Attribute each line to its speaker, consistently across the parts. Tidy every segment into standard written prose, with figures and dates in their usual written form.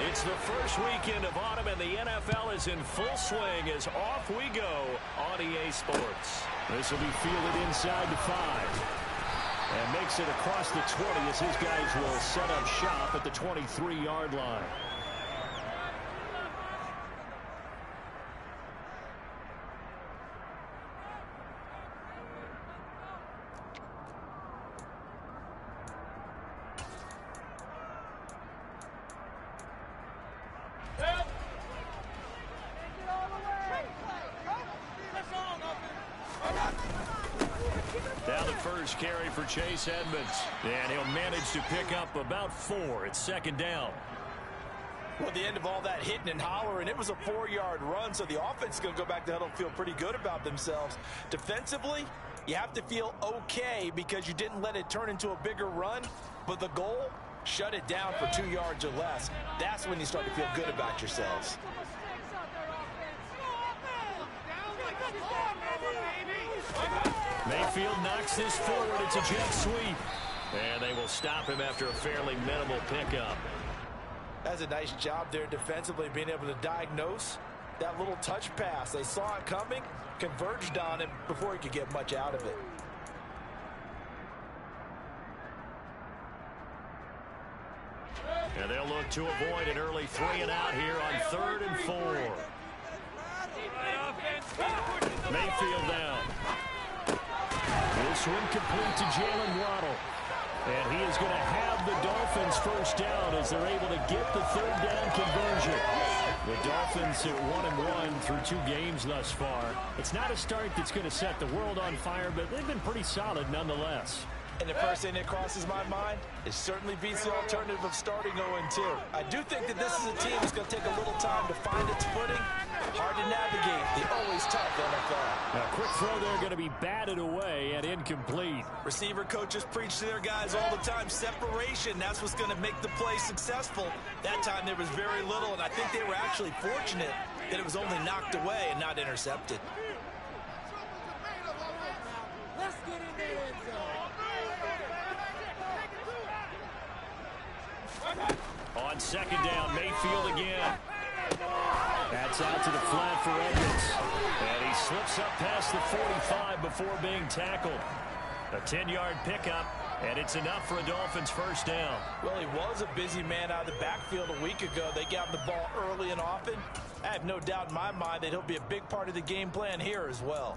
Speaker 1: It's the first weekend of autumn, and the NFL is in full swing as off we go on EA Sports. This will be fielded inside the 5. And makes it across the 20 as his guys will set up shop at the 23-yard line. Down the first carry for Chase Edmonds. And he'll manage to pick up about 4. It's second down.
Speaker 2: Well, the end of all that hitting and hollering, it was a 4-yard run, so the offense is going to go back to huddle and feel pretty good about themselves. Defensively, you have to feel okay because you didn't let it turn into a bigger run, but the goal, shut it down for 2 yards or less. That's when you start to feel good about yourselves.
Speaker 1: Mayfield knocks this forward. It's a jet sweep. And they will stop him after a fairly minimal pickup.
Speaker 2: That's a nice job there defensively, being able to diagnose that little touch pass. They saw it coming, converged on him before he could get much out of it.
Speaker 1: And they'll look to avoid an early 3 and out here on 3rd and 4. Mayfield down. This one complete to Jalen Waddle. And he is going to have the Dolphins first down as they're able to get the 3rd down conversion. The Dolphins at 1-1 through 2 games thus far. It's not a start that's going to set the world on fire, but they've been pretty solid nonetheless.
Speaker 2: And the first thing that crosses my mind, it certainly beats the alternative of starting 0-2. I do think that this is a team that's going to take a little time to find its footing. Hard to navigate the always tough NFL.
Speaker 1: Now, a quick throw there going to be batted away and incomplete.
Speaker 2: Receiver coaches preach to their guys all the time. Separation, that's what's going to make the play successful. That time there was very little, and I think they were actually fortunate that it was only knocked away and not intercepted.
Speaker 3: Let's get in the end zone.
Speaker 1: On second down, Mayfield again. That's out to the flat for Edmonds. And he slips up past the 45 before being tackled. A 10-yard pickup, and it's enough for a Dolphins first down.
Speaker 2: Well, he was a busy man out of the backfield a week ago. They got the ball early and often. I have no doubt in my mind that he'll be a big part of the game plan here as well.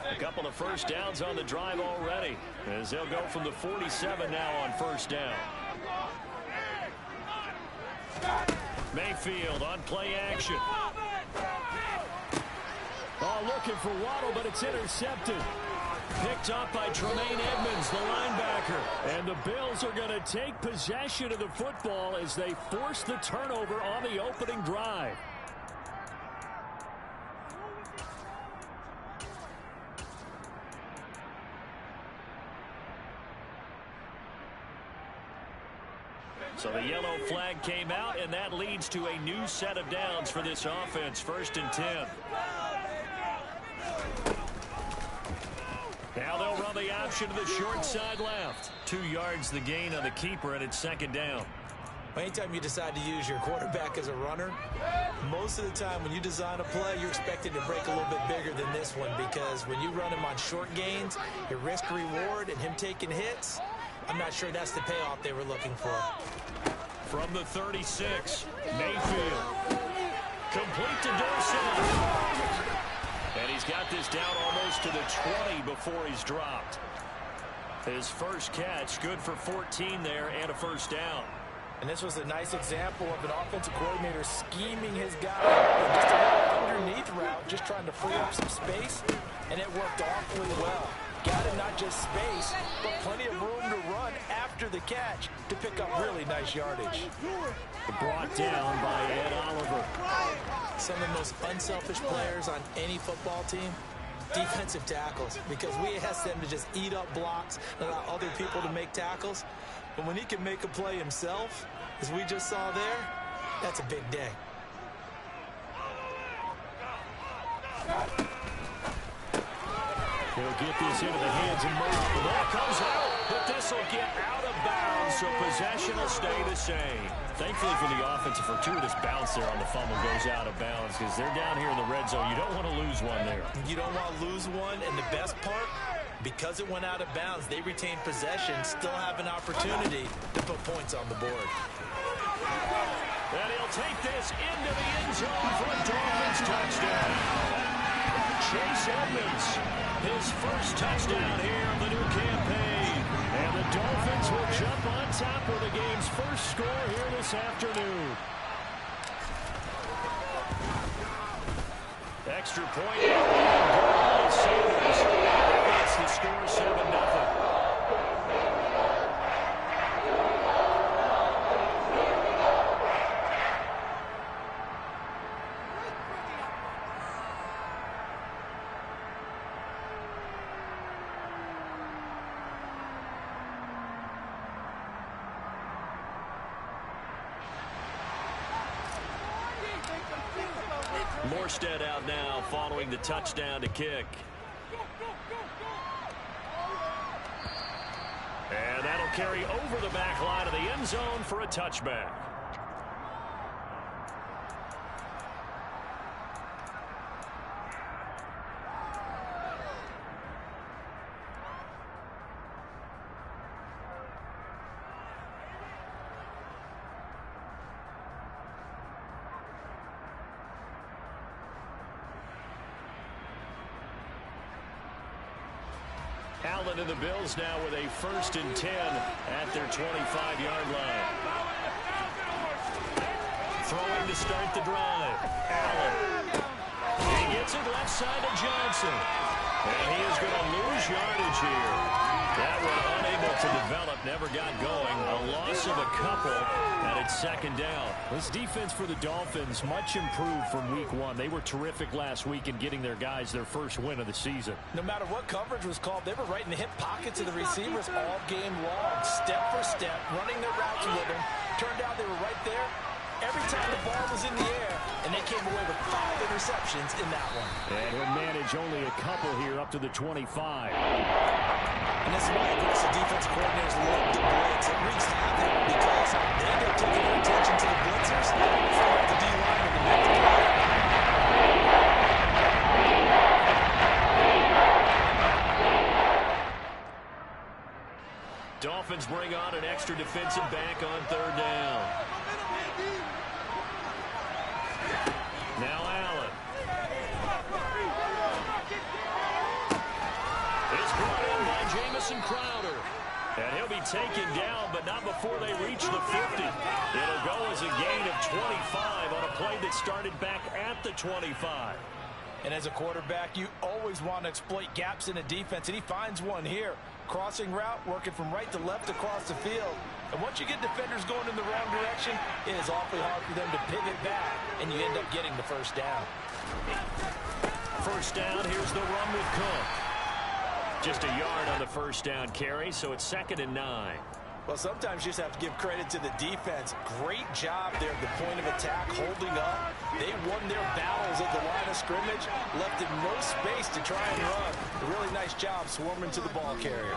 Speaker 1: A couple of first downs on the drive already, as they'll go from the 47 now on first down. Mayfield on play action. Oh, looking for Waddle, but it's intercepted. Picked up by Tremaine Edmonds, the linebacker. And the Bills are going to take possession of the football as they force the turnover on the opening drive. So the yellow flag came out, and that leads to a new set of downs for this offense. 1st and 10. Now they'll run the option to the short side left. 2 yards the gain on the keeper, and it's second down.
Speaker 2: Anytime you decide to use your quarterback as a runner, most of the time when you design a play, you're expected to break a little bit bigger than this one, because when you run him on short gains, your risk-reward and him taking hits, I'm not sure that's the payoff they were looking for.
Speaker 1: From the 36, Mayfield. Complete to Dorsett. And he's got this down almost to the 20 before he's dropped. His first catch, good for 14 there and a first down.
Speaker 2: And this was a nice example of an offensive coordinator scheming his guy just a little underneath route, just trying to free up some space, and it worked awfully well. Got him not just space, but plenty of room to run after the catch to pick up really nice yardage.
Speaker 1: Brought down by Ed Oliver.
Speaker 2: Some of the most unselfish players on any football team, defensive tackles, because we ask them to just eat up blocks and allow other people to make tackles. But when he can make a play himself, as we just saw there, that's a big day.
Speaker 1: He'll get this into the hands of Mmga. The ball comes out, but this this will get out of bounds, so possession will stay the same. Thankfully for the offense, a fortuitous bounce there on the fumble goes out of bounds because they're down here in the red zone. You don't want to lose one there.
Speaker 2: You don't want to lose one, and the best part, because it went out of bounds, they retain possession, still have an opportunity to put points on the board.
Speaker 1: And he'll take this into the end zone for a Dolphins touchdown. Chase Edmonds, his first touchdown here of the new campaign. And the Dolphins will jump on top with the game's first score here this afternoon. Extra point. Sanders. That's the score, 7-0. Morstead out now following the touchdown to kick. And that'll carry over the back line of the end zone for a touchback. Allen and the Bills now with a 1st and 10 at their 25-yard line. Throwing to start the drive. Allen. He gets it left side to Johnson. And he is going to lose yardage here. That one unable to develop, never got going. A loss of a couple, and it's 2nd down. This defense for the Dolphins much improved from week 1. They were terrific last week in getting their guys their first win of the season.
Speaker 2: No matter what coverage was called, they were right in the hip pockets of the receivers all game long, step for step, running their routes with them. Turned out they were right there every time the ball was in the air, and they came away with 5 interceptions in that one.
Speaker 1: And he'll manage only a couple here up to the 25.
Speaker 2: And this is why aggressive defensive coordinators love the blitz. It wreaks havoc because they end up taking their attention to the blitzers, from the D-line to the next play.
Speaker 1: Dolphins bring on an extra defensive back on 3rd down. Now Allen. It's brought in by Jamison Crowder. And he'll be taken down, but not before they reach the 50. It'll go as a gain of 25 on a play that started back at the 25.
Speaker 2: And as a quarterback, you always want to exploit gaps in a defense, and he finds one here. Crossing route, working from right to left across the field. And once you get defenders going in the wrong direction, it is awfully hard for them to pivot back, and you end up getting the 1st down.
Speaker 1: 1st down, here's the run with Cook. Just a yard on the 1st down carry, so it's 2nd and 9.
Speaker 2: Well, sometimes you just have to give credit to the defense. Great job there at the point of attack, holding up. They won their battles at the line of scrimmage, left in no space to try and run. A really nice job swarming to the ball carrier.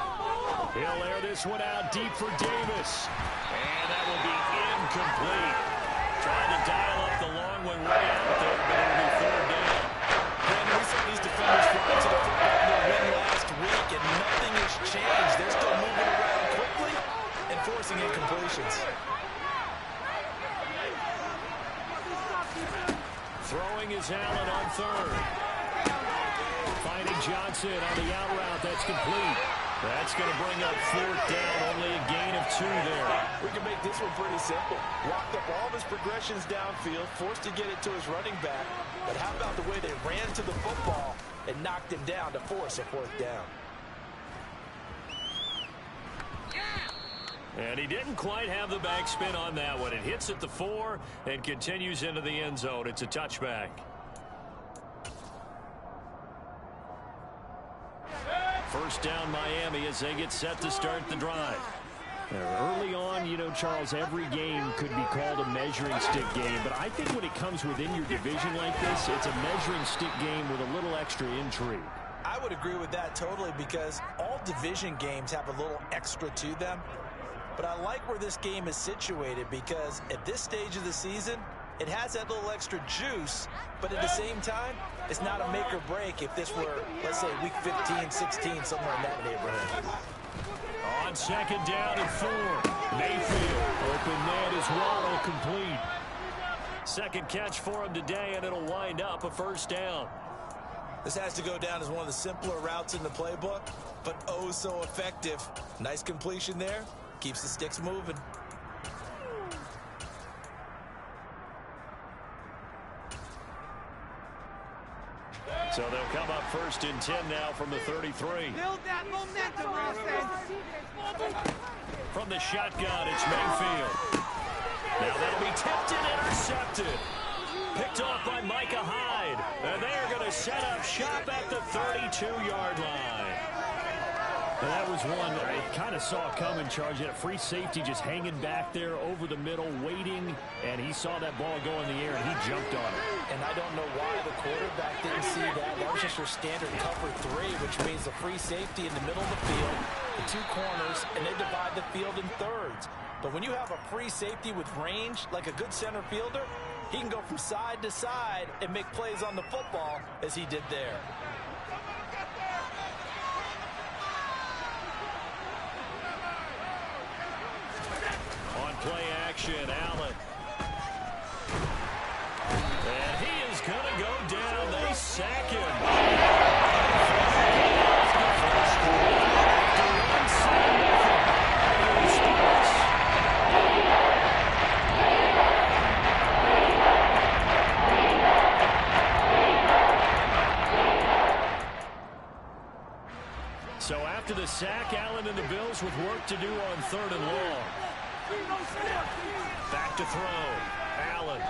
Speaker 1: He'll air this one out deep for Davis. And that will be incomplete. Trying to dial up the long one way out there, but it'll be 3rd down.
Speaker 2: And we saw these defenders fly to the football in their win last week, and nothing has changed. They're still moving around quickly and forcing incompletions.
Speaker 1: Throwing is Allen on 3rd. Finding Johnson on the out route. That's complete. That's going to bring up 4th down. Only a gain of 2 there.
Speaker 2: We can make this one pretty simple. Locked up all of his progressions downfield, forced to get it to his running back. But how about the way they ran to the football and knocked him down to force a 4th down?
Speaker 1: And he didn't quite have the backspin on that one. It hits at the 4 and continues into the end zone. It's a touchback. First down Miami as they get set to start the drive. Early on, you know, Charles, every game could be called a measuring stick game. But I think when it comes within your division like this, it's a measuring stick game with a little extra intrigue.
Speaker 2: I would agree with that totally because all division games have a little extra to them. But I like where this game is situated because at this stage of the season, it has that little extra juice, but at the same time, it's not a make or break if this were, let's say, week 15, 16, somewhere in that neighborhood.
Speaker 1: On second down and 4. Mayfield, open net is Waddle, complete. Second catch for him today, and it'll wind up a first down.
Speaker 2: This has to go down as one of the simpler routes in the playbook, but oh so effective. Nice completion there. Keeps the sticks moving.
Speaker 1: So they'll come up first and 10 now from the 33.
Speaker 3: Build that momentum, offense.
Speaker 1: From the shotgun, it's Mayfield. Now that'll be tipped and intercepted. Picked off by Micah Hyde. And they are going to set up shop at the 32-yard line. And that was one that I kind of saw coming, Charge. He had a free safety just hanging back there over the middle, waiting, and he saw that ball go in the air, and he jumped on it.
Speaker 2: And I don't know why the quarterback didn't see that. That was just your standard cover 3, which means the free safety in the middle of the field, the 2 corners, and they divide the field in thirds. But when you have a free safety with range, like a good center fielder, he can go from side to side and make plays on the football as he did there.
Speaker 1: On play action, Allen. And he is going to go down. They sack him. So after the sack, Allen and the Bills with work to do on 3rd and long. Back to throw. Allen.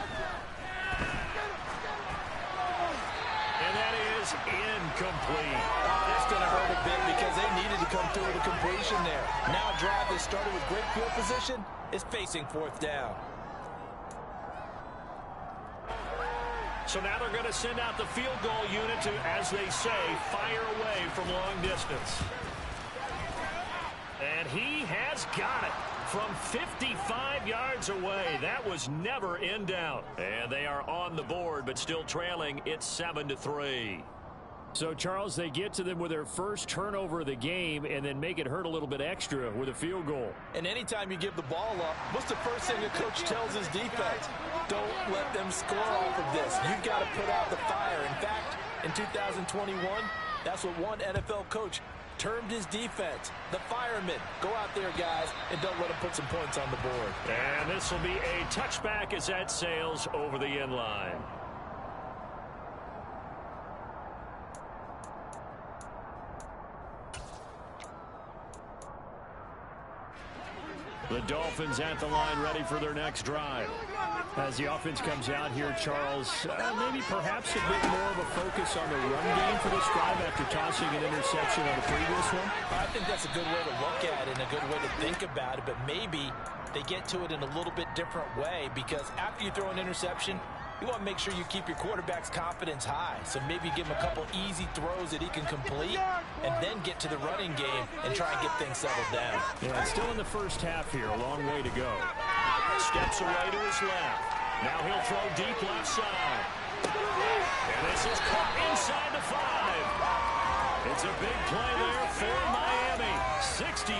Speaker 1: And that is incomplete.
Speaker 2: That's going to hurt a bit because they needed to come through with a completion there. Now a drive that started with great field position is facing 4th down.
Speaker 1: So now they're going to send out the field goal unit to, as they say, fire away from long distance. And he has got it from 55 yards away. That was never in doubt. And they are on the board, but still trailing. It's 7-3. So, Charles, they get to them with their first turnover of the game and then make it hurt a little bit extra with a field goal.
Speaker 2: And anytime you give the ball up, what's the first thing a coach tells his defense? Don't let them score off of this. You've got to put out the fire. In fact, in 2021, that's what one NFL coach termed his defense, the firemen. Go out there, guys, and don't let them put some points on the board.
Speaker 1: And this will be a touchback as that sails over the end line. The Dolphins at the line ready for their next drive. As the offense comes out here, Charles, maybe perhaps a bit more of a focus on the run game for this drive after tossing an interception on the previous one?
Speaker 2: I think that's a good way to look at it and a good way to think about it, but maybe they get to it in a little bit different way because after you throw an interception, you want to make sure you keep your quarterback's confidence high. So maybe give him a couple easy throws that he can complete and then get to the running game and try and get things settled down.
Speaker 1: Yeah, still in the first half here. A long way to go. Steps away to his left. Now he'll throw deep left side. And this is caught inside the 5. It's a big play there for Miami. 68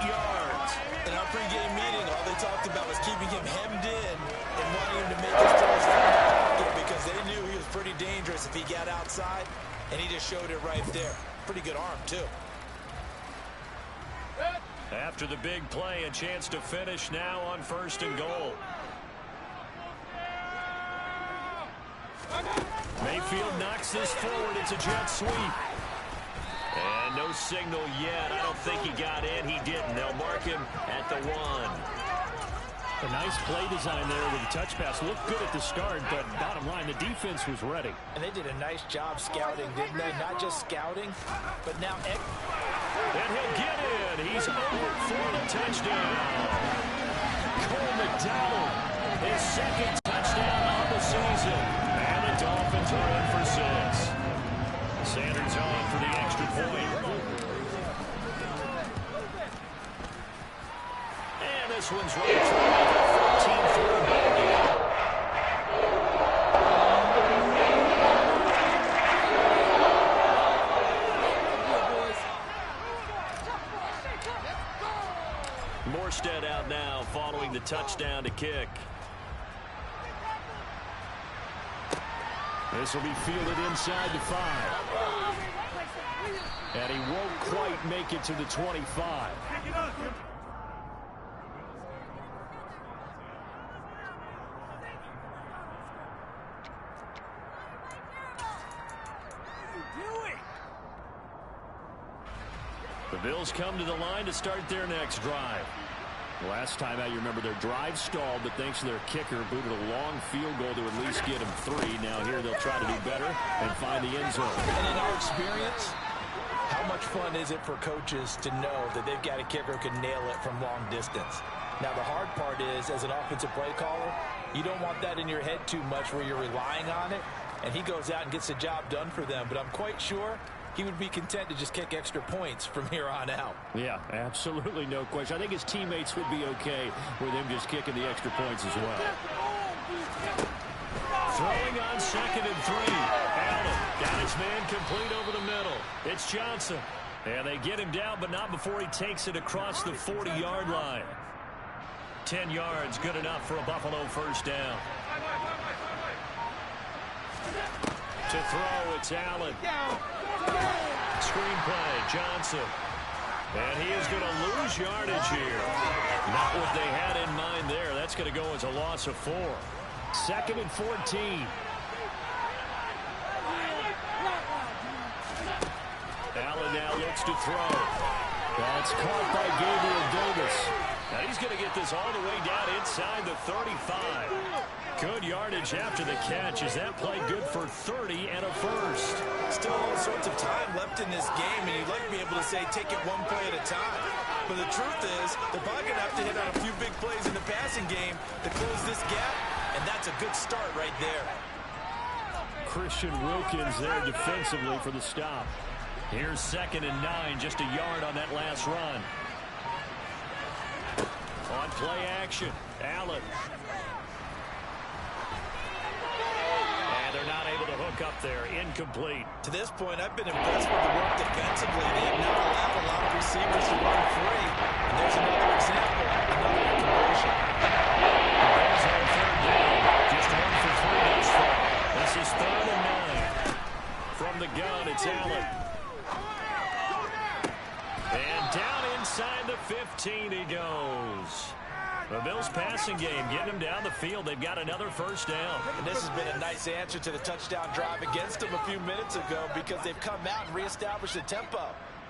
Speaker 1: yards.
Speaker 2: In our pregame meeting, all they talked about was keeping him hemmed in and wanting him to make his throws from the pocket because they knew he was pretty dangerous if he got outside, and he just showed it right there. Pretty good arm, too.
Speaker 1: After the big play, a chance to finish now on 1st and goal. Mayfield knocks this forward. It's a jet sweep. And no signal yet. I don't think he got in. He didn't. They'll mark him at the 1. A nice play design there with the touch pass. Looked good at the start, but bottom line, the defense was ready.
Speaker 2: And they did a nice job scouting, didn't they? Not just scouting, but now...
Speaker 1: And he'll get in. He's over for the touchdown. Cole McDonald, his second touchdown of the season. And the Dolphins are in for 6. Sanders on for the extra point. And this one's right through. 13-3 ball game. Morstead out now following the touchdown to kick. This will be fielded inside the 5. And he won't quite make it to the 25. The Bills come to the line to start their next drive. Last time out, you remember their drive stalled, but thanks to their kicker, booted a long field goal to at least get them 3. Now here they'll try to do better and find the end zone.
Speaker 2: And in our experience, how much fun is it for coaches to know that they've got a kicker who can nail it from long distance? Now, the hard part is, as an offensive play caller, you don't want that in your head too much where you're relying on it, and he goes out and gets the job done for them. But I'm quite sure he would be content to just kick extra points from here on out.
Speaker 1: Yeah, absolutely no question. I think his teammates would be okay with him just kicking the extra points as well. Throwing on 2nd and 3. Allen got his man complete over the middle. It's Johnson. And they get him down, but not before he takes it across the 40-yard line. 10 yards, good enough for a Buffalo first down. To throw, it's Allen. Screenplay, Johnson. And he is going to lose yardage here. Not what they had in mind there. That's going to go as a loss of 4. 2nd and 14. Allen now looks to throw. That's caught by Gabriel Davis. Now he's going to get this all the way down inside the 35. Good yardage after the catch. Is that play good for 30 and a first?
Speaker 2: Still all sorts of time left in this game, and you'd like to be able to say take it one play at a time. But the truth is, they're probably going to have to hit on a few big plays in the passing game to close this gap, and that's a good start right there.
Speaker 1: Christian Wilkins there defensively for the stop. Here's 2nd and 9, just a yard on that last run. On play action, Allen. And they're not able to hook up there. Incomplete.
Speaker 2: To this point, I've been impressed with the work defensively. They have not allowed a lot of receivers to run free. And there's another example, another incompletion.
Speaker 1: The Bears on 3rd down. Just 1 for 3 thus far. This is 3rd and 9. From the gun, it's Allen. And down inside the 15 he goes. The Bills passing game getting them down the field. They've got another first down.
Speaker 2: And this has been a nice answer to the touchdown drive against them a few minutes ago because they've come out and reestablished the tempo.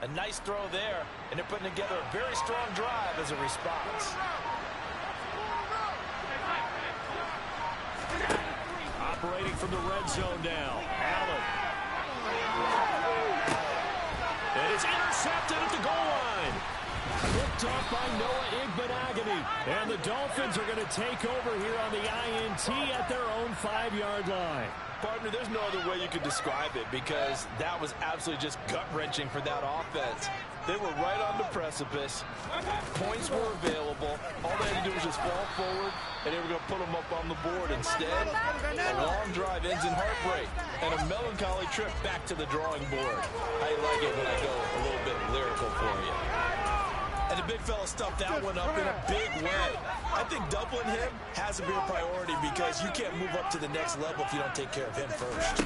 Speaker 2: A nice throw there, and they're putting together a very strong drive as a response.
Speaker 1: Operating from the red zone now. Allen. And it's intercepted at the goal line. Picked off by Noah Igbenogany. And the Dolphins are going to take over here on the INT at their own 5-yard line.
Speaker 2: Partner, there's no other way you could describe it because that was absolutely just gut-wrenching for that offense. They were right on the precipice. Points were available. All they had to do was just fall forward, and they were going to put them up on the board. Instead, a long drive ends in heartbreak and a melancholy trip back to the drawing board. I like it when I go a little bit lyrical for you. And the big fella stuffed that one up in a big way. I think doubling him has to be a priority because you can't move up to the next level if you don't take care of him first.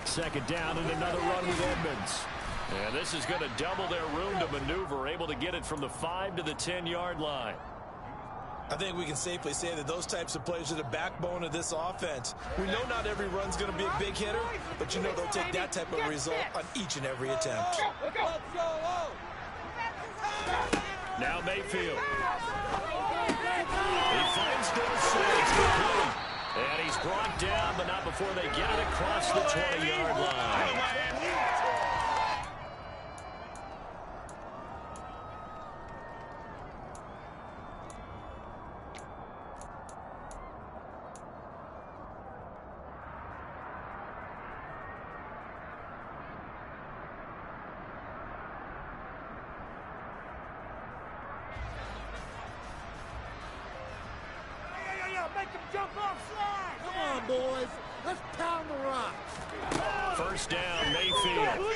Speaker 1: 2nd down and another run with Edmonds. And this is going to double their room to maneuver, able to get it from the 5 to the 10-yard line.
Speaker 2: I think we can safely say that those types of plays are the backbone of this offense. We know not every run's going to be a big hitter, but you know they'll take that type of result on each and every attempt.
Speaker 1: Now Mayfield. He finds Dorsey. It's complete. And he's brought down, but not before they get it across the 20-yard line.
Speaker 3: Jump off slide.
Speaker 4: Come on, boys. Let's pound the rock.
Speaker 1: First down, Mayfield. He'll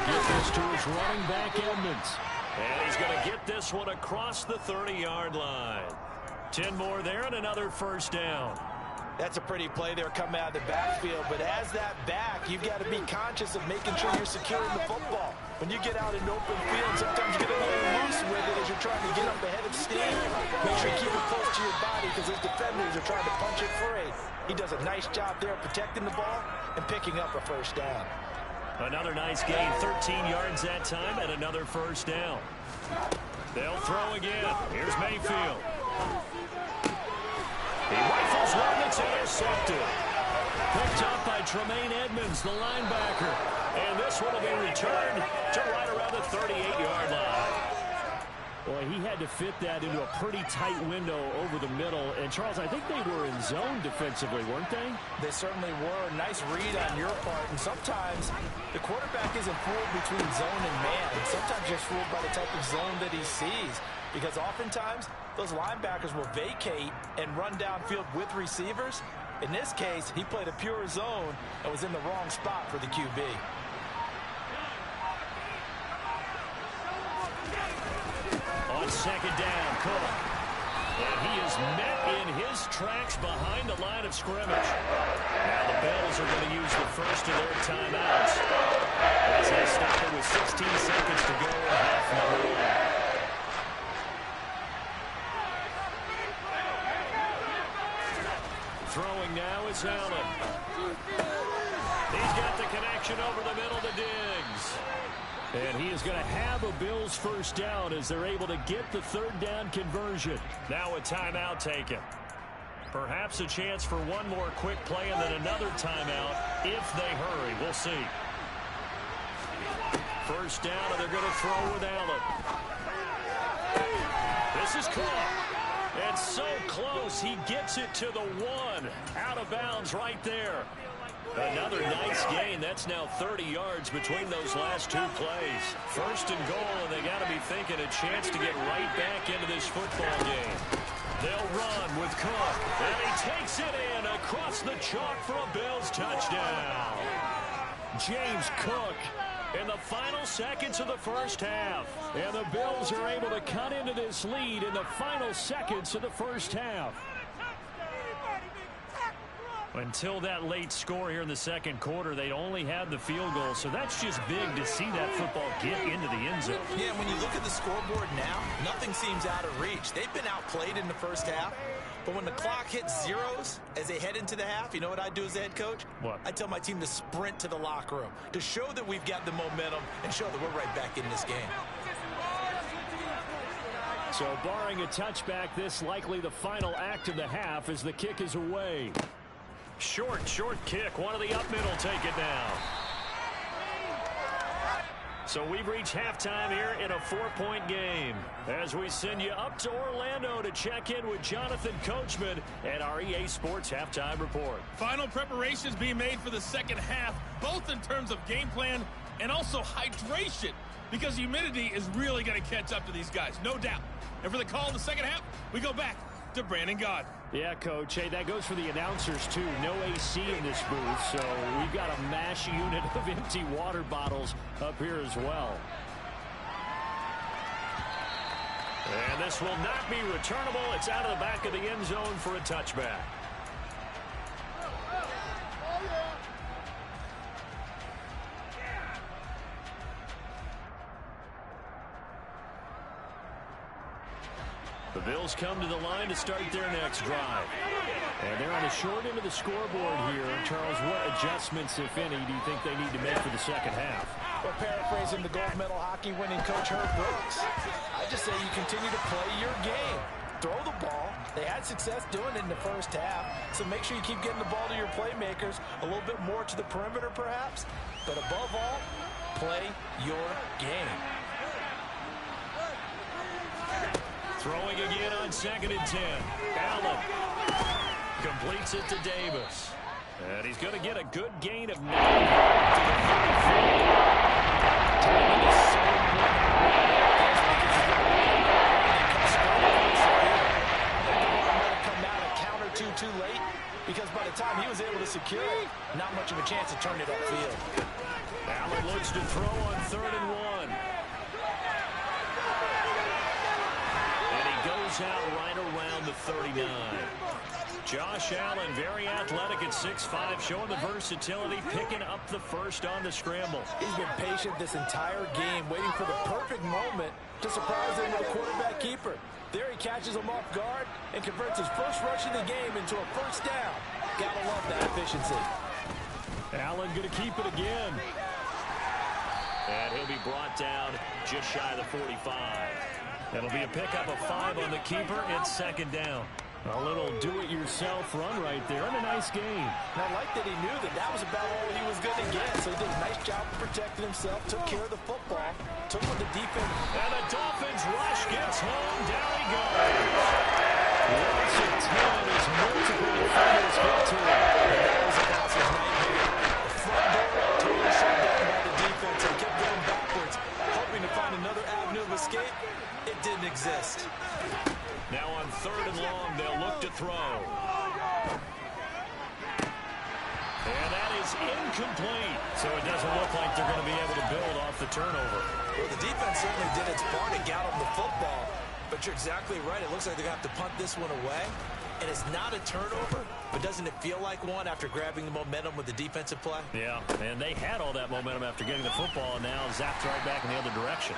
Speaker 1: get this to his running back, Edmonds. And he's going to get this one across the 30-yard line. 10 more there and another first down.
Speaker 2: That's a pretty play there coming out of the backfield, but as that back, you've got to be conscious of making sure you're securing the football. When you get out in open field, sometimes you get a little loose with it as you're trying to get up ahead of steam. Make sure you keep it close to your body because those defenders are trying to punch it free. He does a nice job there protecting the ball and picking up a first down.
Speaker 1: Another nice gain, 13 yards that time, and another first down. They'll throw again. Here's Mayfield. He rifles one that's intercepted. Picked up by Tremaine Edmonds, the linebacker. And this one will be returned to right around the 38-yard line. Boy, he had to fit that into a pretty tight window over the middle. And, Charles, I think they were in zone defensively, weren't they?
Speaker 2: They certainly were. Nice read on your part. And sometimes the quarterback isn't fooled between zone and man. Sometimes just fooled by the type of zone that he sees. Because oftentimes, those linebackers will vacate and run downfield with receivers. In this case, he played a pure zone and was in the wrong spot for the QB.
Speaker 1: On second down, Cook. And he is met in his tracks behind the line of scrimmage. Now the Bills are going to use the first of their timeouts as they stop it with 16 seconds to go in half number one. Throwing now is Allen. He's got the connection over the middle to Diggs. And he is going to have a Bills first down as they're able to get the third down conversion. Now a timeout taken. Perhaps a chance for one more quick play and then another timeout if they hurry. We'll see. First down, and they're going to throw with Allen. This is caught. And so close, he gets it to the one. Out of bounds right there. Another nice gain. That's now 30 yards between those last two plays. First and goal, and they got to be thinking a chance to get right back into this football game. They'll run with Cook, and he takes it in across the chalk for a Bills touchdown. James Cook in the final seconds of the first half. And the Bills are able to cut into this lead in the final seconds of the first half. Until that late score here in the second quarter, they only had the field goal, so that's just big to see that football get into the end zone.
Speaker 2: Yeah, when you look at the scoreboard now, nothing seems out of reach. They've been outplayed in the first half, but when the clock hits zeros as they head into the half, you know what I do as the head coach?
Speaker 1: What?
Speaker 2: I tell my team to sprint to the locker room to show that we've got the momentum and show that we're right back in this game.
Speaker 1: So barring a touchback, this likely the final act of the half as the kick is away. Short kick. One of the up middle take it down. So we've reached halftime here in a 4-point game as we send you up to Orlando to check in with Jonathan Coachman and our EA Sports Halftime Report.
Speaker 5: Final preparations being made for the second half, both in terms of game plan and also hydration, because humidity is really going to catch up to these guys, no doubt. And for the call in the second half, we go back to Brandon Gaud.
Speaker 1: Yeah, Coach. Hey, that goes for the announcers, too. No AC in this booth, so we've got a mash unit of empty water bottles up here as well. And this will not be returnable. It's out of the back of the end zone for a touchback. The Bills come to the line to start their next drive. And they're on the short end of the scoreboard here. Charles, what adjustments, if any, do you think they need to make for the second half?
Speaker 2: Well, paraphrasing the gold medal hockey winning coach Herb Brooks, I just say you continue to play your game. Throw the ball. They had success doing it in the first half, so make sure you keep getting the ball to your playmakers, a little bit more to the perimeter perhaps, but above all, play your game.
Speaker 1: Throwing again on 2nd and 10. Allen completes it to Davis. And he's going to get a good gain of 9 to the 34. Timing is so important.
Speaker 2: secure it. Not much of a chance to turn it upfield.
Speaker 1: Allen looks to throw on 3rd and 1. And he goes out right around the 39. Josh Allen, very athletic at 6'5", showing the versatility, picking up the first on the scramble.
Speaker 2: He's been patient this entire game, waiting for the perfect moment to surprise them with a quarterback keeper. There he catches him off guard and converts his first rush of the game into a first down. Gotta love that efficiency.
Speaker 1: Allen going to keep it again. And he'll be brought down just shy of the 45. It'll be a pickup of 5 on the keeper. It's 2nd down. A little do-it-yourself run right there, and a nice game.
Speaker 2: And I like that he knew that that was about all he was going to get, so he did a nice job of protecting himself, took care of the football, took what the defense.
Speaker 1: And the Dolphins rush gets home. Down he goes. Loss of 10 as multiple defenders get to him.
Speaker 2: And that was a bouncer's nightmare. The front door totally shut down by the defense and kept going backwards, hoping to find another avenue of escape. It didn't exist.
Speaker 1: Now on 3rd and long, they'll look to throw. And that is incomplete. So it doesn't look like they're going to be able to build off the turnover.
Speaker 2: Well, the defense certainly did its part to get on the football. But you're exactly right. It looks like they're going to have to punt this one away. And it's not a turnover, but doesn't it feel like one after grabbing the momentum with the defensive play?
Speaker 1: Yeah, and they had all that momentum after getting the football, and now zapped right back in the other direction.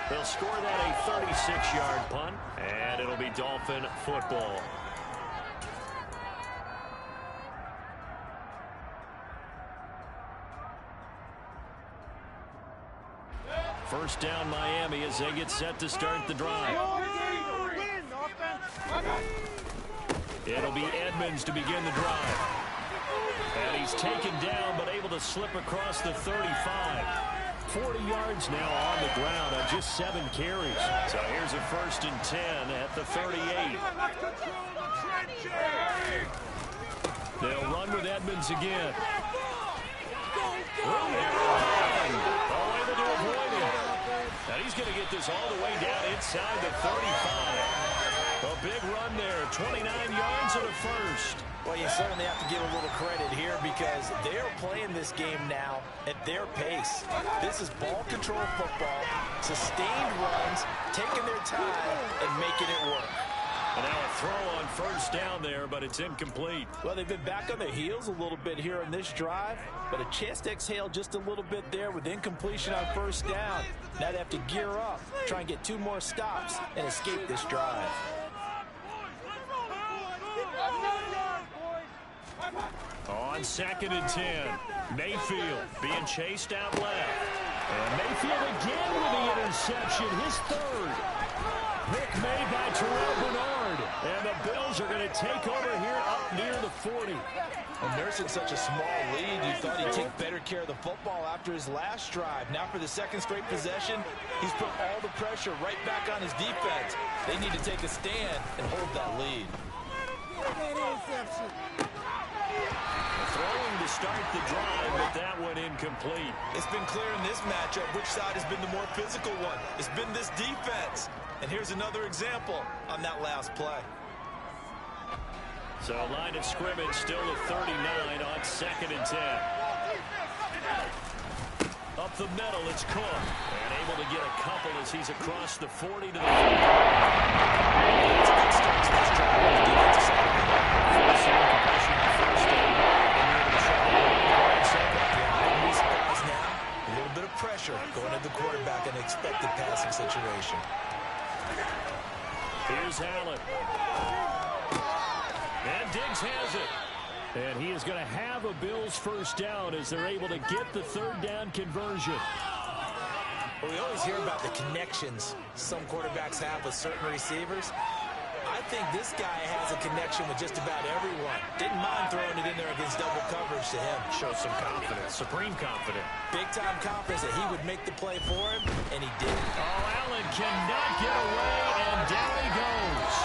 Speaker 1: They'll score that a 36-yard punt, and it'll be Dolphin football. First down Miami as they get set to start the drive. It'll be Edmonds to begin the drive. And he's taken down but able to slip across the 35. 40 yards now on the ground on just 7 carries. So here's a 1st and 10 at the 38. They'll run with Edmonds again. Able to avoid him. And he's going to get this all the way down inside the 35. A big run there, 29 yards and a first.
Speaker 2: Well, you certainly have to give a little credit here because they're playing this game now at their pace. This is ball control football, sustained runs, taking their time and making it work.
Speaker 1: And now a throw on 1st down there, but it's incomplete.
Speaker 2: Well, they've been back on their heels a little bit here on this drive, but a chance to exhale just a little bit there with incompletion on 1st down. Now they have to gear up, try and get 2 more stops and escape this drive.
Speaker 1: On 2nd and 10, Mayfield being chased out left. And Mayfield again with the interception, his 3rd. Pick made by Terrell Bernard. And the Bills are going to take over here up near the 40.
Speaker 2: And nursing such a small lead, you thought he'd take better care of the football after his last drive. Now for the 2nd straight possession, he's put all the pressure right back on his defense. They need to take a stand and hold that lead.
Speaker 1: Throwing to start the drive, but that one incomplete.
Speaker 2: It's been clear in this matchup which side has been the more physical one. It's been this defense. And here's another example on that last play.
Speaker 1: So line of scrimmage still at 39 on 2nd and 10. Up the middle, it's Cook. And able to get a couple as he's across the 40 to the 50. That's a good start to this drive. The defensive side. Forcing completion on 1st down. And able to shut it down on 2nd.
Speaker 2: Wouldn't be surprised now. A little bit of pressure going at the quarterback in an expected passing situation.
Speaker 1: Here's Allen. And Diggs has it. And he is going to have a Bills 1st down as they're able to get the 3rd down conversion.
Speaker 2: Well, we always hear about the connections some quarterbacks have with certain receivers. I think this guy has a connection with just about everyone. Didn't mind throwing it in there against double coverage to him.
Speaker 1: Shows some confidence, supreme confidence.
Speaker 2: Big-time confidence that he would make the play for him, and he did.
Speaker 1: Oh, Allen cannot get away, and down he goes.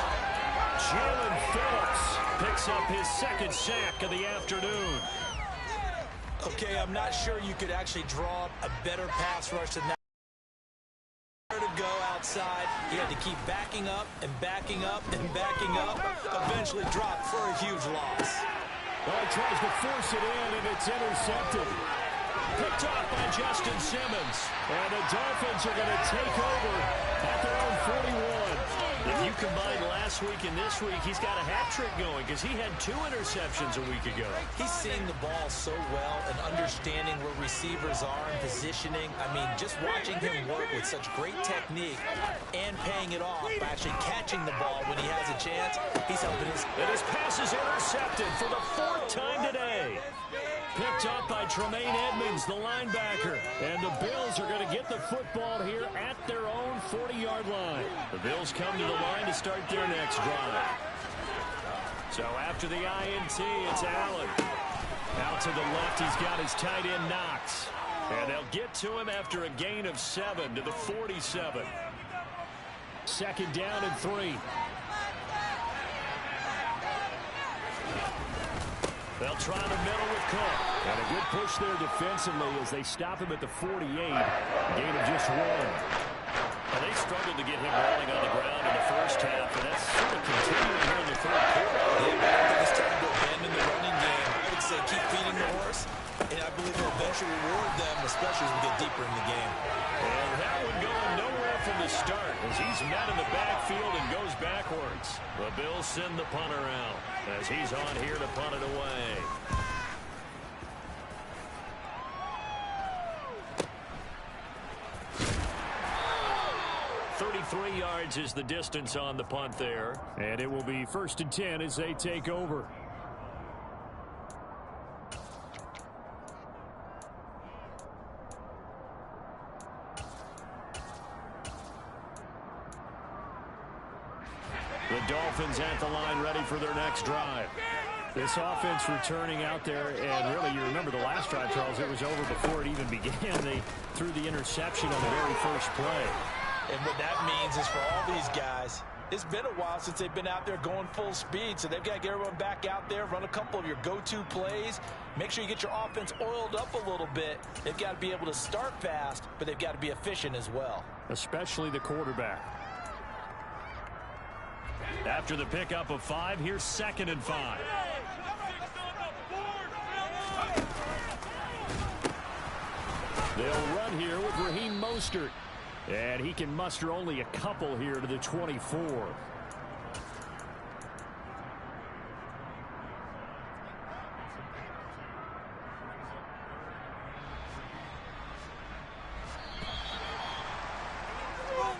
Speaker 1: Jalen Phillips picks up his 2nd sack of the afternoon.
Speaker 2: Okay, I'm not sure you could actually draw up a better pass rush than that. To go outside, he had to keep backing up and backing up and backing up, eventually dropped for a huge loss.
Speaker 1: Oh, he tries to force it in, and it's intercepted. Picked off by Justin Simmons. And the Dolphins are going to take over at their own 41. If you combine last week and this week, he's got a hat trick going because he had 2 interceptions a week ago.
Speaker 2: He's seeing the ball so well and understanding where receivers are and positioning. I mean, just watching him work with such great technique and paying it off by actually catching the ball when he has a chance, he's helping his...
Speaker 1: And his pass is intercepted for the 4th time today. Picked up by Tremaine Edmonds, the linebacker. And the Bills are going to get the football here at their own 40-yard line. The Bills come to the line to start their next drive. So after the INT, it's Allen. Out to the left, he's got his tight end Knox. And they'll get to him after a gain of 7 to the 47. 2nd down and 3. They'll try the middle with Cook. And a good push there defensively as they stop him at the 48. Gain of just 1. And they struggled to get him rolling on the ground in the first half, and that's sort of continuing here in the 3rd quarter.
Speaker 2: Yeah, but I think it's time to abandon the running game. I would say keep feeding the horse, and I believe they'll eventually reward them, especially as we get deeper in the game.
Speaker 1: And that one going nowhere from the start as he's met in the backfield and goes backwards. The Bills send the punter out as he's on here to punt it away. .33 yards is the distance on the punt there. And it will be 1st and 10 as they take over. The Dolphins at the line ready for their next drive. This offense returning out there, and really, you remember the last drive, Charles, it was over before it even began. They threw the interception on the very first play.
Speaker 2: And what that means is for all these guys, it's been a while since they've been out there going full speed, so they've got to get everyone back out there, run a couple of your go-to plays, make sure you get your offense oiled up a little bit. They've got to be able to start fast, but they've got to be efficient as well.
Speaker 1: Especially the quarterback. After the pickup of 5, here's 2nd and 5. They'll run here with Raheem Mostert. And he can muster only a couple here to the 24.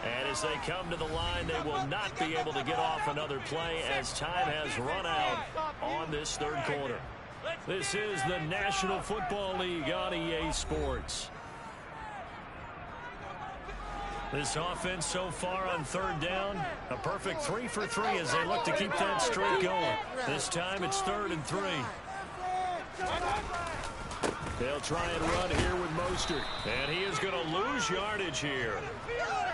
Speaker 1: And as they come to the line, they will not be able to get off another play as time has run out on this 3rd quarter. This is the National Football League on EA Sports. This offense so far on 3rd down, a perfect 3 for 3 as they look to keep that streak going. This time it's 3rd and 3. They'll try and run here with Mostert. And he is going to lose yardage here.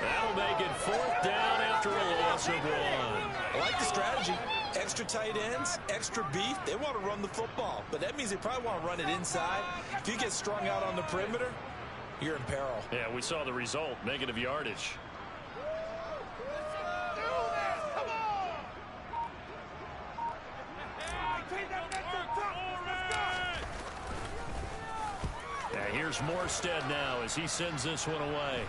Speaker 1: That'll make it 4th down after a loss of 1.
Speaker 2: I like the strategy. Extra tight ends, extra beef. They want to run the football, but that means they probably want to run it inside. If you get strung out on the perimeter, you're in peril.
Speaker 1: Yeah, we saw the result, negative yardage. Yeah, here's Morstead now as he sends this one away.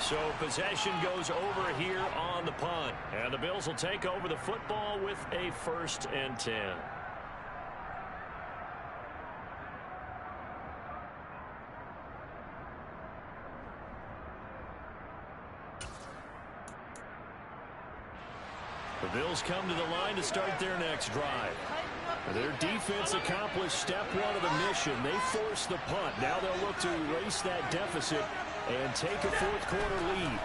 Speaker 1: So possession goes over here on the punt. And the Bills will take over the football with a 1st and 10. The Bills come to the line to start their next drive. Their defense accomplished step 1 of the mission. They forced the punt. Now they'll look to erase that deficit and take a 4th quarter lead.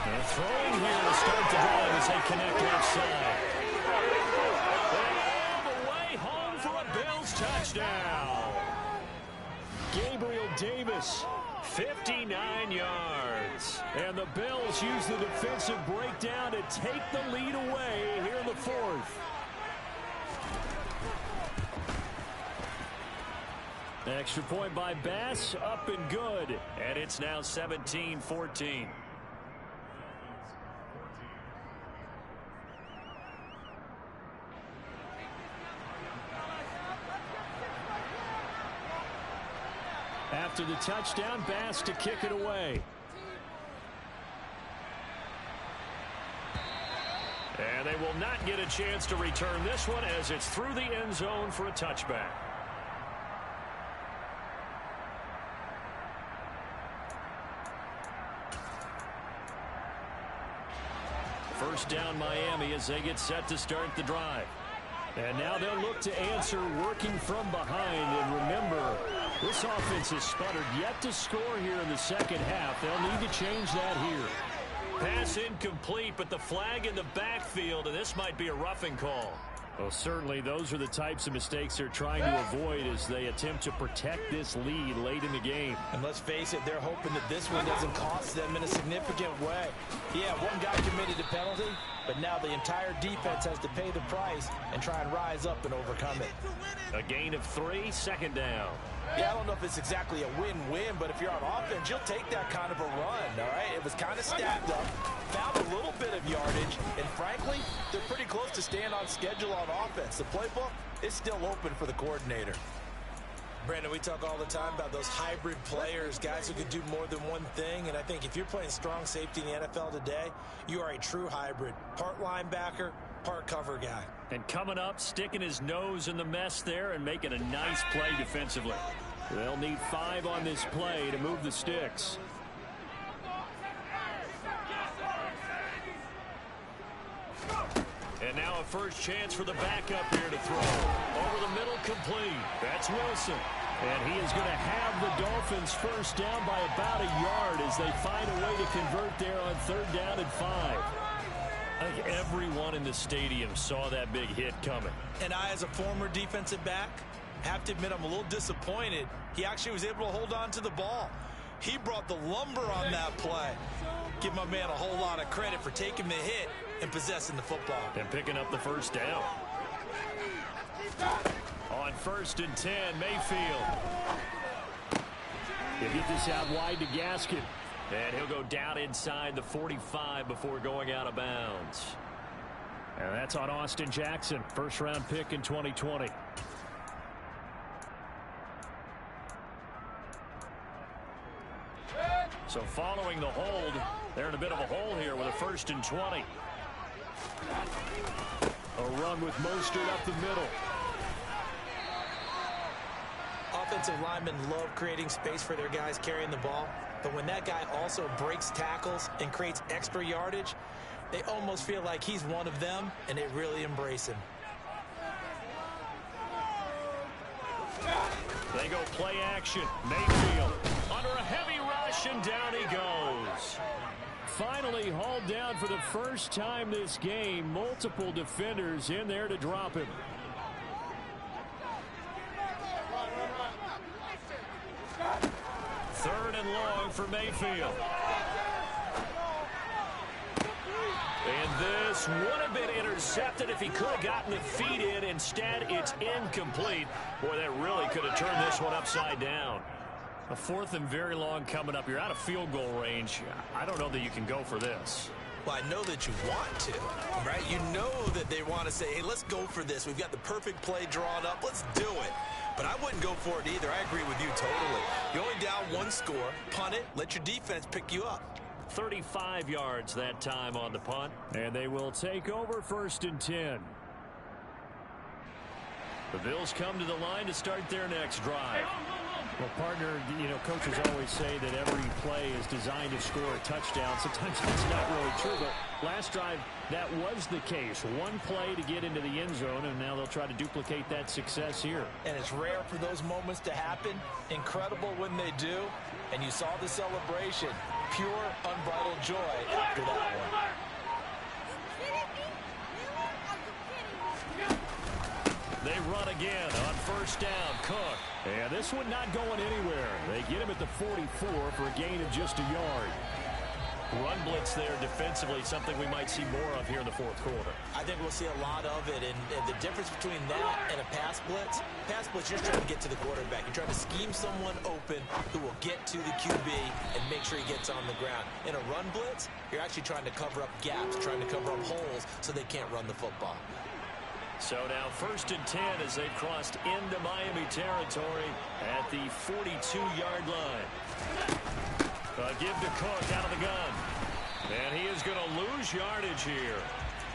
Speaker 1: And throwing here to start the drive as they connect left side. And all the way home for a Bills touchdown. Gabriel Davis, 59 yards. And the Bills use the defensive breakdown to take the lead away here in the 4th. Extra point by Bass, up and good. And it's now 17-14. after the touchdown. Bass to kick it away. And they will not get a chance to return this one as it's through the end zone for a touchback. First down Miami as they get set to start the drive. And now they'll look to answer working from behind. And remember, this offense has sputtered yet to score here in the second half. They'll need to change that here. Pass incomplete, but the flag in the backfield, and this might be a roughing call. Well, certainly those are the types of mistakes they're trying to avoid as they attempt to protect this lead late in the game.
Speaker 2: And let's face it, they're hoping that this one doesn't cost them in a significant way. Yeah, one guy committed a penalty, but now the entire defense has to pay the price and try and rise up and overcome it.
Speaker 1: A gain of 3, second down.
Speaker 2: Yeah, I don't know if it's exactly a win-win, but if you're on offense, you'll take that kind of a run, all right? It was kind of stacked up, found a little bit of yardage, and frankly, they're pretty close to staying on schedule on offense. The playbook is still open for the coordinator. Brandon, we talk all the time about those hybrid players, guys who can do more than one thing, and I think if you're playing strong safety in the NFL today, you are a true hybrid. Part linebacker, part cover guy.
Speaker 1: And coming up, sticking his nose in the mess there and making a nice play defensively. They'll need 5 on this play to move the sticks. And now a first chance for the backup here to throw. Over the middle, complete. That's Wilson. And he is going to have the Dolphins first down by about a yard as they find a way to convert there on 3rd down and 5. I think everyone in the stadium saw that big hit coming.
Speaker 2: And I, as a former defensive back, have to admit I'm a little disappointed. He actually was able to hold on to the ball. He brought the lumber on that play. Give my man a whole lot of credit for taking the hit and possessing the football.
Speaker 1: And picking up the first down. On 1st and 10, Mayfield. He'll get this out wide to Gaskin. And he'll go down inside the 45 before going out of bounds. And that's on Austin Jackson, first-round pick in 2020. So following the hold, they're in a bit of a hole here with a 1st and 20. A run with Mostert up the middle.
Speaker 2: Offensive linemen love creating space for their guys carrying the ball. But when that guy also breaks tackles and creates extra yardage, they almost feel like he's one of them, and they really embrace him.
Speaker 1: They go play action. Mayfield under a heavy rush, and down he goes. Finally hauled down for the first time this game. Multiple defenders in there to drop him. 3rd and long for Mayfield. And this would have been intercepted if he could have gotten the feet in. Instead, it's incomplete. Boy, that really could have turned this one upside down. A 4th and very long coming up. You're out of field goal range. I don't know that you can go for this.
Speaker 2: Well, I know that you want to, right? You know that they want to say, hey, let's go for this. We've got the perfect play drawn up. Let's do it. But I wouldn't go for it either. I agree with you totally. You're only down 1 score. Punt it. Let your defense pick you up.
Speaker 1: 35 yards that time on the punt. And they will take over 1st and 10. The Bills come to the line to start their next drive. Well, partner, you know, coaches always say that every play is designed to score a touchdown. Sometimes that's not really true, but last drive, that was the case. 1 play to get into the end zone, and now they'll try to duplicate that success here.
Speaker 2: And it's rare for those moments to happen. Incredible when they do. And you saw the celebration. Pure, unbridled joy after that one.
Speaker 1: They run again on 1st down. Cook. And this one not going anywhere. They get him at the 44 for a gain of just a yard. Run blitz there defensively, something we might see more of here in the 4th quarter.
Speaker 2: I think we'll see a lot of it, and the difference between that and a pass blitz, you're just trying to get to the quarterback. You're trying to scheme someone open who will get to the QB and make sure he gets on the ground. In a run blitz, you're actually trying to cover up gaps, trying to cover up holes so they can't run the football.
Speaker 1: So now 1st and 10 as they've crossed into Miami territory at the 42-yard line. Give to Cook out of the gun. And he is going to lose yardage here.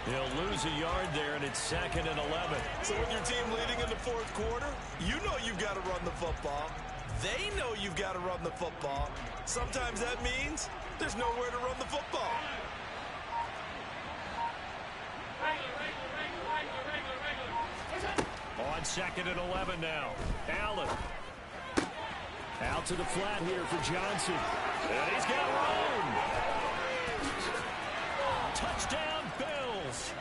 Speaker 1: He'll lose a yard there, and it's 2nd and 11.
Speaker 2: So with your team leading in the 4th quarter, you know you've got to run the football. They know you've got to run the football. Sometimes that means there's nowhere to run the football.
Speaker 1: On 2nd and 11 now. Allen. Out to the flat here for Johnson. And he's got room. Touchdown, Bills.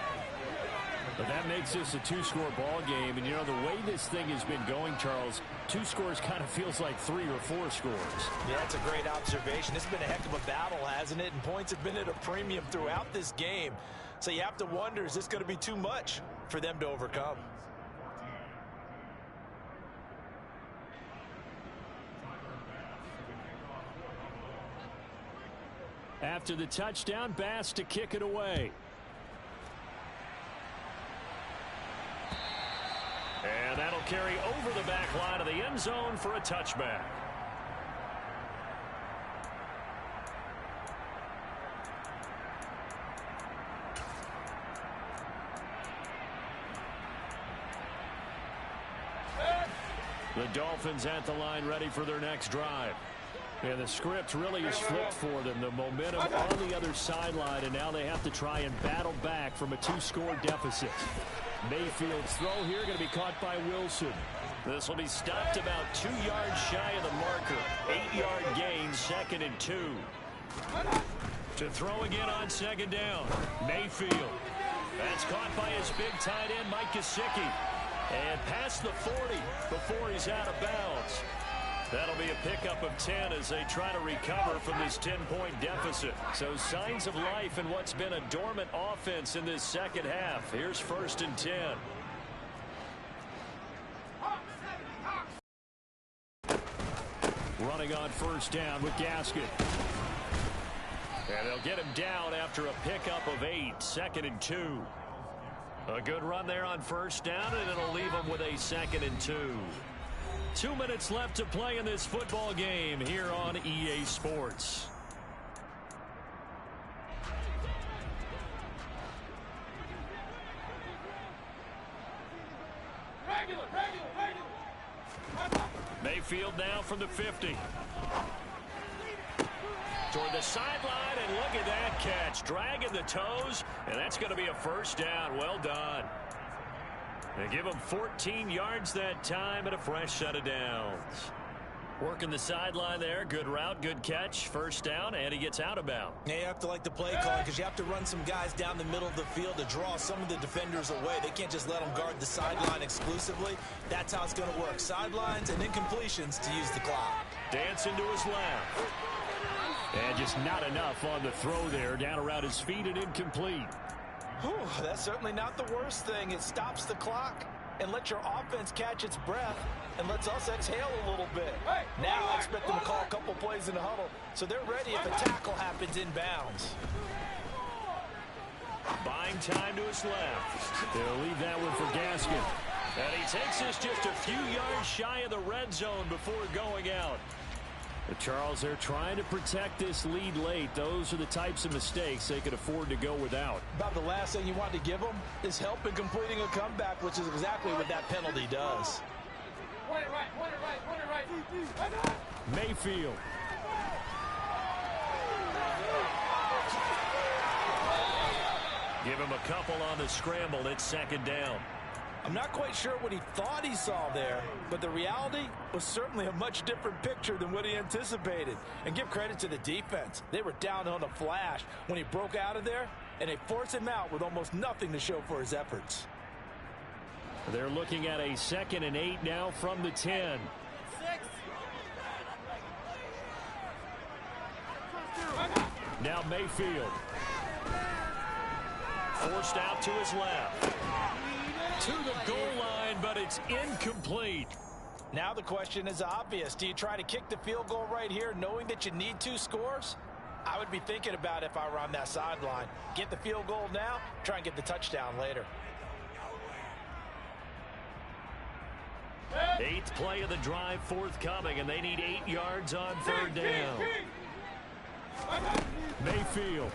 Speaker 1: But that makes this a 2-score ball game. And, you know, the way this thing has been going, Charles, 2 scores kind of feels like 3 or 4 scores.
Speaker 2: Yeah, that's a great observation. It's been a heck of a battle, hasn't it? And points have been at a premium throughout this game. So you have to wonder, is this going to be too much for them to overcome?
Speaker 1: After the touchdown, Bass to kick it away. And that'll carry over the back line of the end zone for a touchback. The Dolphins at the line ready for their next drive. And the script really is flipped for them. The momentum on the other sideline, and now they have to try and battle back from a 2-score deficit. Mayfield's throw here going to be caught by Wilson. This will be stopped about 2 yards shy of the marker. 8-yard gain, 2nd and 2. To throw again on 2nd down. Mayfield. That's caught by his big tight end, Mike Gesicki. And past the 40 before he's out of bounds. That'll be a pickup of 10 as they try to recover from this 10-point deficit. So signs of life in what's been a dormant offense in this second half. Here's 1st and 10. Running on 1st down with Gaskin. And they'll get him down after a pickup of 8. 2nd and 2. A good run there on 1st down, and it'll leave him with a 2nd and 2. 2 minutes left to play in this football game here on EA Sports. Mayfield now from the 50. Toward the sideline, and look at that catch. Dragging the toes, and that's going to be a 1st down. Well done. They give him 14 yards that time and a fresh set of downs. Working the sideline there. Good route, good catch. 1st down, and he gets out of bounds.
Speaker 2: Yeah, you have to like the play call because you have to run some guys down the middle of the field to draw some of the defenders away. They can't just let them guard the sideline exclusively. That's how it's going to work. Sidelines and incompletions to use the clock.
Speaker 1: Dancing to his left. And just not enough on the throw there. Down around his feet and incomplete.
Speaker 2: Whew, that's certainly not the worst thing. It stops the clock and lets your offense catch its breath and lets us exhale a little bit. Now I expect them to call a couple plays in the huddle so they're ready if a tackle happens inbounds.
Speaker 1: Buying time to his left. They'll leave that one for Gaskin. And he takes us just a few yards shy of the red zone before going out. But Charles, they're trying to protect this lead late. Those are the types of mistakes they could afford to go without.
Speaker 2: About the last thing you want to give them is help in completing a comeback, which is exactly what that penalty does.
Speaker 1: Mayfield. Give him a couple on the scramble. It's 2nd down.
Speaker 2: I'm not quite sure what he thought he saw there, but the reality was certainly a much different picture than what he anticipated. And give credit to the defense. They were down on a flash when he broke out of there, and they forced him out with almost nothing to show for his efforts.
Speaker 1: They're looking at a 2nd and 8 now from the 10. Now Mayfield. Forced out to his left. To the goal line, but it's incomplete.
Speaker 2: Now the question is obvious. Do you try to kick the field goal right here knowing that you need 2 scores? I would be thinking about it if I were on that sideline. Get the field goal now, try and get the touchdown later.
Speaker 1: Eighth play of the drive forthcoming, and they need 8 yards on third down. Mayfield.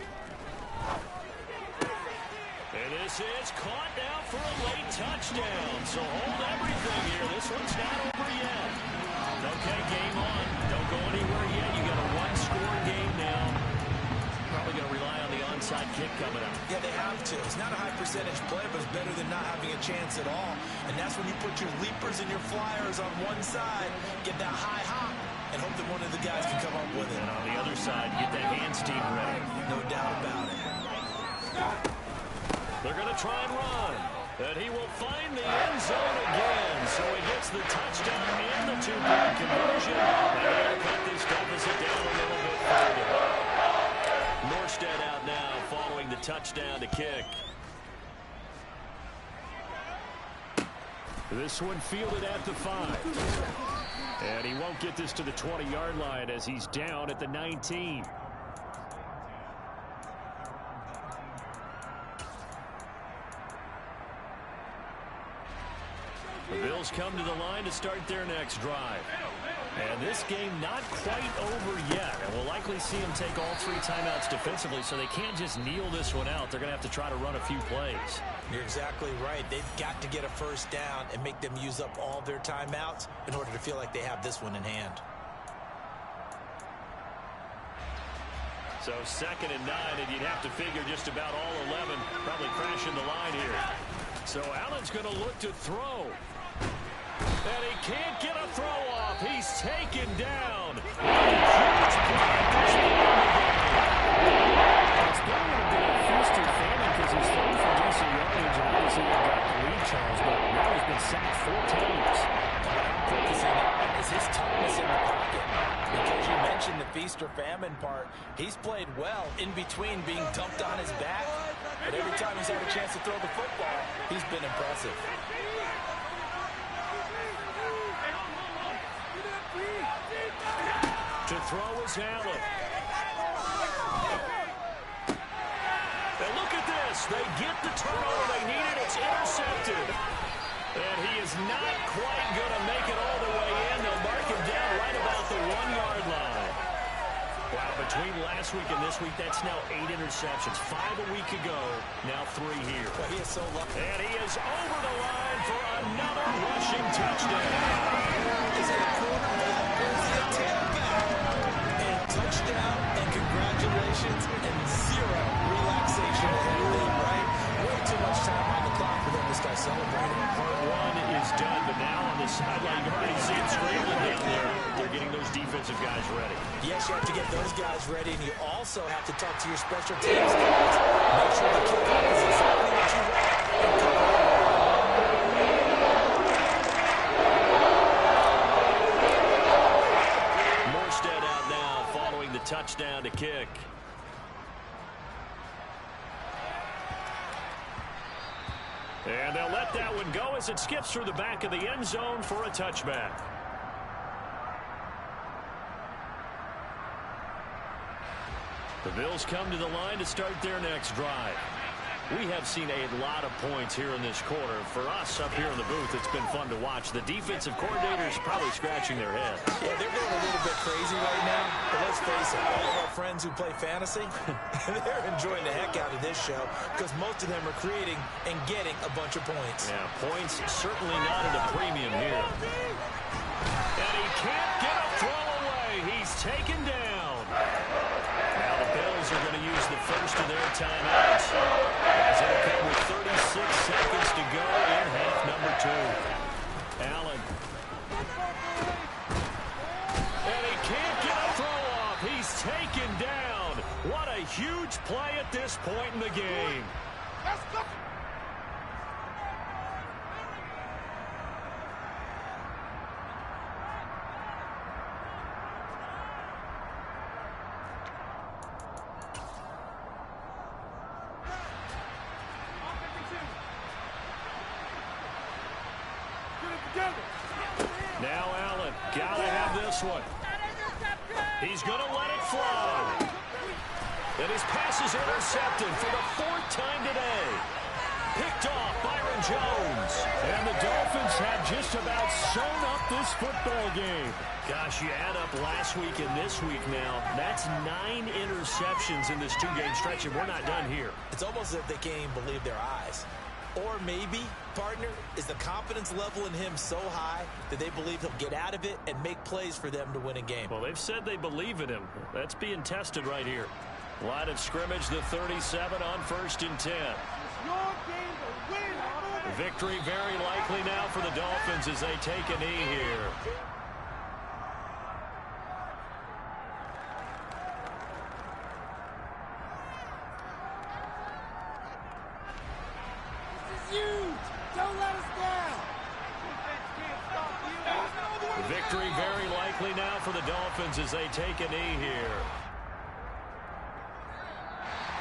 Speaker 1: And this is caught now for a late touchdown. So hold everything here. This one's not over yet. Okay, game on. Don't go anywhere yet. You got a one-score game now. Probably going to rely on the onside kick coming up.
Speaker 2: Yeah, they have to. It's not a high percentage play, but it's better than not having a chance at all. And that's when you put your leapers and your flyers on one side, get that high hop, and hope that one of the guys can come up with it.
Speaker 1: And on the other side, get that hands team ready.
Speaker 2: No doubt about it.
Speaker 1: They're going to try and run. And he will find the end zone again. So he gets the touchdown and the two-point conversion. And they'll cut this deficit down a little bit further. Norstead out now following the touchdown to kick. This one fielded at the 5. And he won't get this to the 20-yard line as he's down at the 19. The Bills come to the line to start their next drive. And this game not quite over yet. And we'll likely see them take all 3 timeouts defensively, so they can't just kneel this one out. They're going to have to try to run a few plays.
Speaker 2: You're exactly right. They've got to get a first down and make them use up all their timeouts in order to feel like they have this one in hand.
Speaker 1: So 2nd and 9, and you'd have to figure just about all 11 probably crashing the line here. So Allen's going to look to throw. And he can't get a throw off. He's taken down. Huge play at this point in the game. It's been a bit of feast or famine because he's thrown for decent yardage, and obviously they got the lead, Charles, but now he's been sacked 4 times.
Speaker 2: What I'm focusing on is his toughness in the pocket. Because you mentioned the feast or famine part, he's played well in between being dumped on his back. But every time he's had a chance to throw the football, he's been impressive.
Speaker 1: To throw is Allen. And look at this. They get the turnover they needed. It's intercepted. And he is not quite going to make it all the way in. They'll mark him down right about the 1-yard line. Wow, between last week and this week, that's now 8 interceptions. 5 a week ago, now 3 here.
Speaker 2: Well, he is so lucky.
Speaker 1: And he is over the line for another rushing touchdown.
Speaker 2: Is it a corner or is he a tailback? And touchdown and congratulations and 0 relaxation ahead of him, right? Way too much time on the clock for them to start celebrating.
Speaker 1: Part 1 is done, but now on the sideline, you already see him scrambling down there. They're getting those defensive guys ready.
Speaker 2: Yes, you have to get those guys ready, and you also have to talk to your special teams guys. Make sure the kickoff is exactly what you want.
Speaker 1: Morstead out now following the touchdown to kick. And they'll let that one go as it skips through the back of the end zone for a touchback. The Bills come to the line to start their next drive. We have seen a lot of points here in this quarter. For us up here in the booth, it's been fun to watch. The defensive coordinators probably scratching their heads.
Speaker 2: Yeah, they're going a little bit crazy right now. But let's face it, all of our friends who play fantasy, they're enjoying the heck out of this show because most of them are creating and getting a bunch of points.
Speaker 1: Yeah, points certainly not at a premium here. And he can't get a throw away. He's taken down. Now the Bills are going to use the first of their timeouts. As it'll come with 36 seconds to go in half number 2. Allen. And he can't get a throw off. He's taken down. What a huge play at this point in the game.
Speaker 3: Let's go.
Speaker 1: Now Allen, gotta have this one. He's gonna let it fly. And his pass is intercepted for the 4th time today. Picked off. Byron Jones. And the Dolphins have just about sewn up this football game. Gosh, you add up last week and this week now. That's 9 interceptions in this 2-game stretch, and we're not done here.
Speaker 2: It's almost as if they can't even believe their eyes. Or maybe, partner, is the confidence level in him so high that they believe he'll get out of it and make plays for them to win a game.
Speaker 1: Well, they've said they believe in him. That's being tested right here. Line of scrimmage, the 37 on 1st and 10. Victory very likely now for the Dolphins as they take a knee here.
Speaker 4: Don't let us down.
Speaker 1: Victory very likely now for the Dolphins as they take a knee here.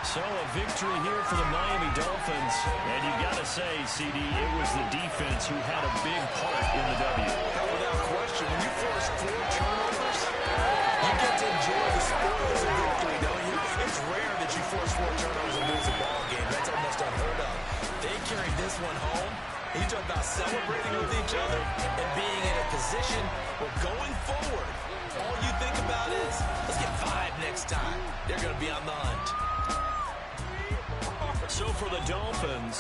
Speaker 1: So a victory here for the Miami Dolphins. And you've got to say, CD, it was the defense who had a big part in the W.
Speaker 2: Without question, when you force 4 turnovers, you get to enjoy the spoils of victory, don't you? It's rare that you force 4 turnovers and lose a ball game. That's almost unheard of. They carried this one home. You talk about celebrating with each other and being in a position where going forward, all you think about is, let's get 5 next time. They're going to be on the hunt.
Speaker 1: So for the Dolphins,